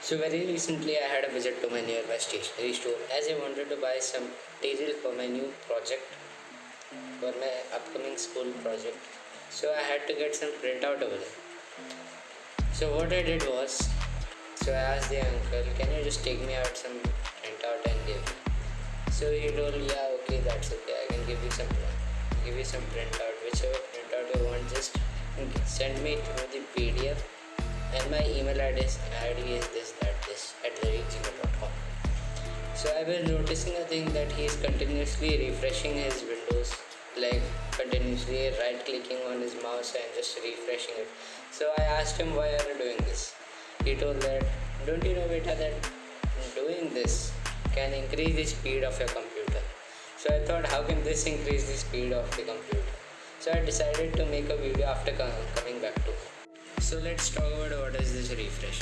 So very recently I had a visit to my nearby stationery store as I wanted to buy some material for my new project, for my upcoming school project. So I had to get some printout over there. So what I did was, so I asked the uncle, can you just take me out some printout and give me? So he told, yeah, okay, that's okay. I can give you some printout, whichever printout you want. Just send me through the PDF, and my email ID is this@gmail.com. So I was noticing a thing that he is continuously refreshing his windows, like continuously right clicking on his mouse and just refreshing it. So I asked him, why are you doing this? He told that, don't you know beta that doing this can increase the speed of your computer. So I thought, how can this increase the speed of the computer? So I decided to make a video after coming back to home. So let's talk about what is this refresh.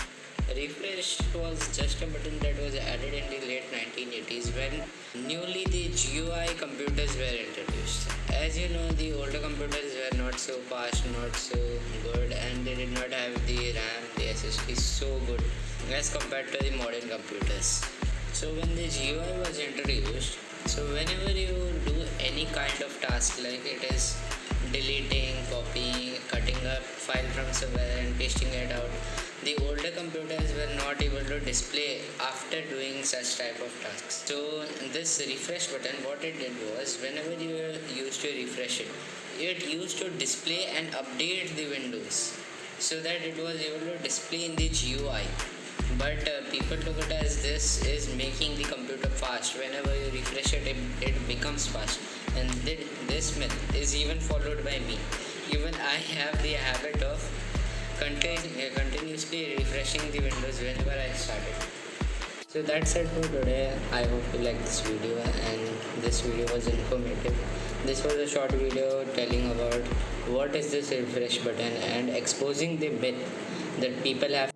Refresh was just a button that was added in the late 1980s when newly the GUI computers were introduced. As you know, the older computers were not so fast, not so good, and they did not have the RAM, the SSD so good as compared to the modern computers. So when the GUI was introduced, so whenever you do any kind of task, like it is deleting, copying, cutting a file from somewhere and pasting it out, the older computers were not able to display after doing such type of tasks. So this refresh button, what it did was, whenever you used to refresh it, it used to display and update the windows so that it was able to display in the GUI. But people took it as this is making the computer fast. Whenever you refresh it, it becomes fast. And this myth is even followed by me. Even I have the habit of continuously refreshing the windows whenever I start it. So that's it for today. I hope you like this video, and this video was informative. This was a short video telling about what is this refresh button and exposing the myth that people have